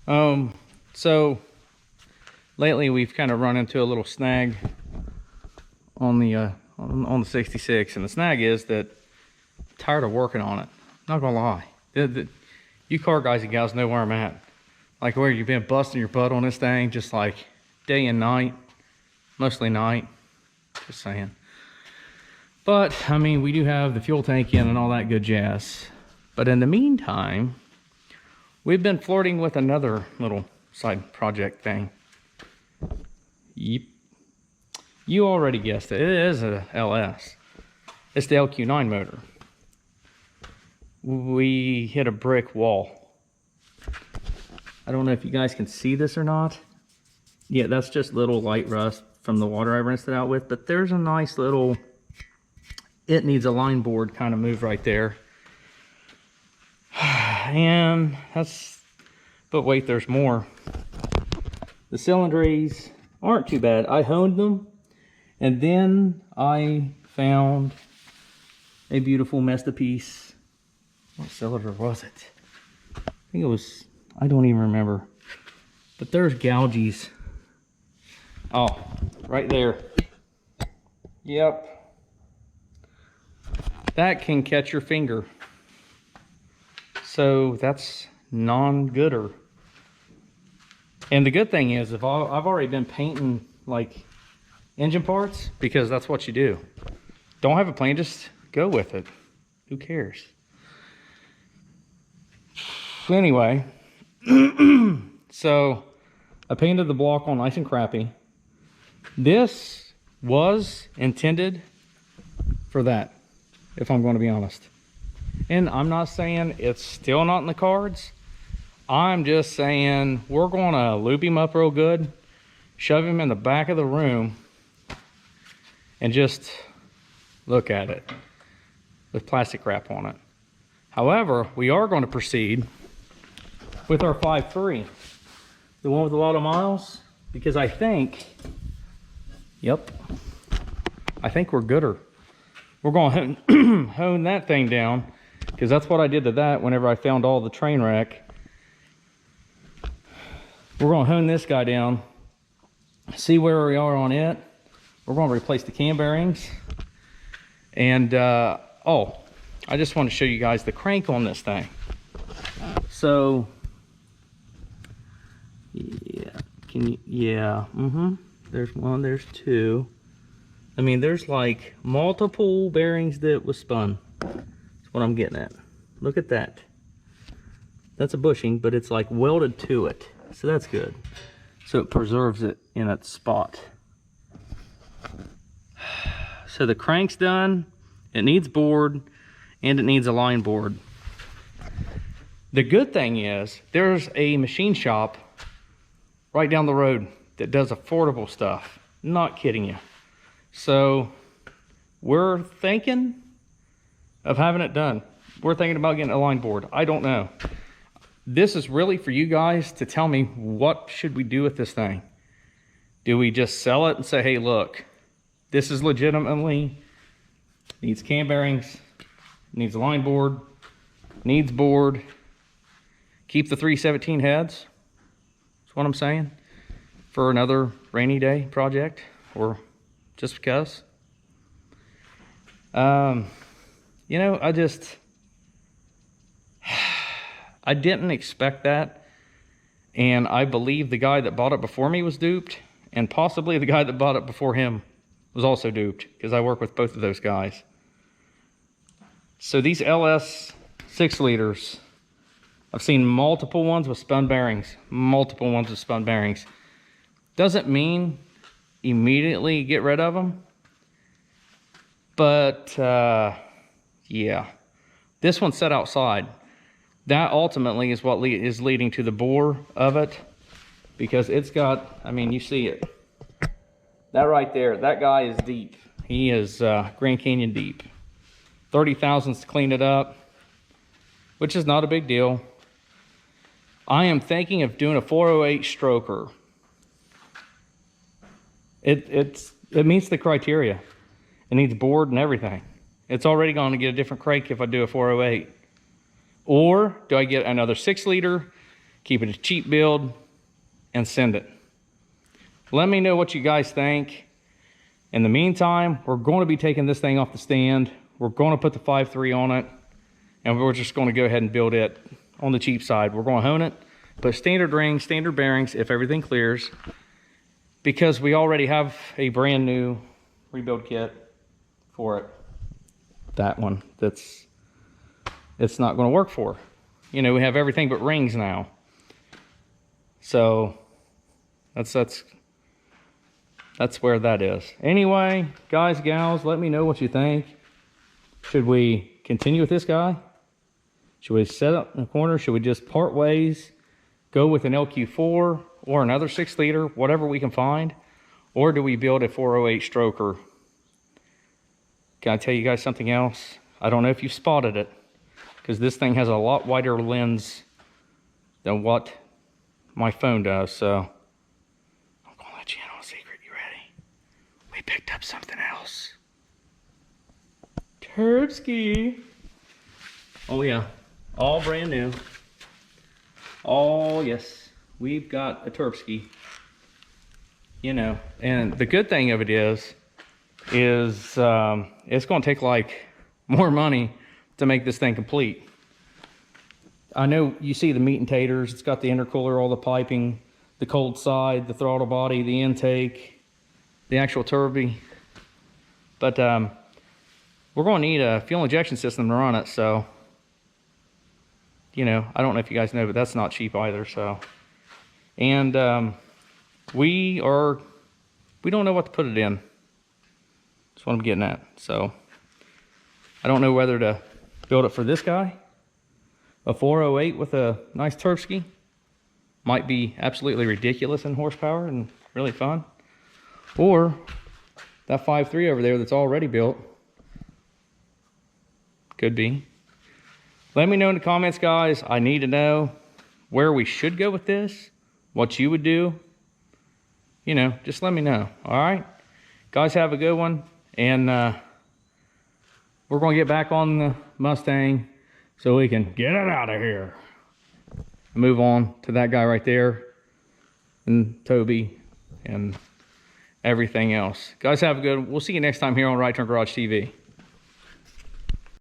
So lately we've kind of run into a little snag on the 66, and the snag is that I'm tired of working on it. Not gonna lie, you car guys and gals know where I'm at. Like, where you've been busting your butt on this thing, just like day and night, mostly night. Just saying. But I mean, we do have the fuel tank in and all that good jazz. But in the meantime, we've been flirting with another little side project thing. Yep. You already guessed it. It is a LS. It's the LQ9 motor. We hit a brick wall. I don't know if you guys can see this or not. Yeah, that's just little light rust from the water I rinsed it out with. But there's a nice little, it needs a line board kind of move right there. And that's, but wait, there's more. The cylinders aren't too bad. I honed them, and then I found a beautiful masterpiece. What cylinder was it? I think it was, I don't even remember. But there's gouges. Oh, right there. Yep. That can catch your finger. So that's non-gooder. And the good thing is, if I've already been painting like engine parts, because that's what you do. Don't have a plan, just go with it. Who cares? Anyway, so I painted the block on nice and crappy. This was intended for that, if I'm going to be honest. And I'm not saying it's still not in the cards. I'm just saying we're going to loop him up real good, shove him in the back of the room, and just look at it with plastic wrap on it. However, we are going to proceed with our 5.3, the one with a lot of miles, because I think, yep, I think we're gooder. We're going to hone that thing down, because that's what I did to that whenever I found all the train wreck. We're going to hone this guy down, see where we are on it. We're going to replace the cam bearings. And, oh, I just want to show you guys the crank on this thing. So, yeah, there's one, there's two. I mean, there's like multiple bearings that was spun. That's what I'm getting at. Look at that. That's a bushing, but it's like welded to it. So that's good. So it preserves it in its spot. So the crank's done. It needs board, and it needs a line board. The good thing is there's a machine shop right down the road that does affordable stuff. Not kidding you. So we're thinking of having it done. We're thinking about getting a line board. I don't know. This is really for you guys to tell me, what should we do with this thing? Do we just sell it and say, hey, look, this is legitimately needs cam bearings, needs a line board, needs board, keep the 317 heads. That's what I'm saying, for another rainy day project, or just because. You know, I didn't expect that, and I believe the guy that bought it before me was duped, and possibly the guy that bought it before him was also duped, because I work with both of those guys. So these LS 6 liters, I've seen multiple ones with spun bearings, Doesn't mean immediately get rid of them, but yeah, this one's set outside. That ultimately is what is leading to the bore of it, because it's got, I mean, you see it. That right there, that guy is deep. He is Grand Canyon deep. 30 thousandths to clean it up, which is not a big deal. I am thinking of doing a 408 stroker. It meets the criteria. It needs board and everything. It's already going to get a different crank if I do a 408. Or do I get another 6 liter keep it a cheap build, and send it. Let me know what you guys think. In the meantime, we're going to be taking this thing off the stand. We're going to put the 5.3 on it, and we're just going to go ahead and build it on the cheap side. We're going to hone it, put standard rings, standard bearings if everything clears, because we already have a brand new rebuild kit for it. That one, it's not going to work for. You know, we have everything but rings now. So that's where that is. Anyway, guys, gals, let me know what you think. Should we continue with this guy? Should we set up in the corner? Should we just part ways, go with an LQ4 or another 6-liter, whatever we can find? Or do we build a 408 stroker? Can I tell you guys something else? I don't know if you spotted it, because this thing has a lot wider lens than what my phone does. So I'm gonna let you in on a secret. You ready? We picked up something else. Turbski. Oh yeah, all brand new. Oh yes, we've got a Turbski. You know, and the good thing of it is it's going to take like more money to make this thing complete. I know you see the meat and taters. It's got the intercooler, all the piping, the cold side, the throttle body, the intake, the actual turbo. But we're going to need a fuel injection system to run it. So, you know, I don't know if you guys know, but that's not cheap either. So, and we don't know what to put it in. That's what I'm getting at. So I don't know whether to build it for this guy. A 408 with a nice Turbski might be absolutely ridiculous in horsepower and really fun. Or that 5.3 over there that's already built. Could be. Let me know in the comments, guys. I need to know where we should go with this, what you would do. You know, just let me know. All right, guys, have a good one. And we're going to get back on the Mustang so we can get it out of here. Move on to that guy right there, and Toby, and everything else. Guys, have a good one. We'll see you next time here on Right Turn Garage TV.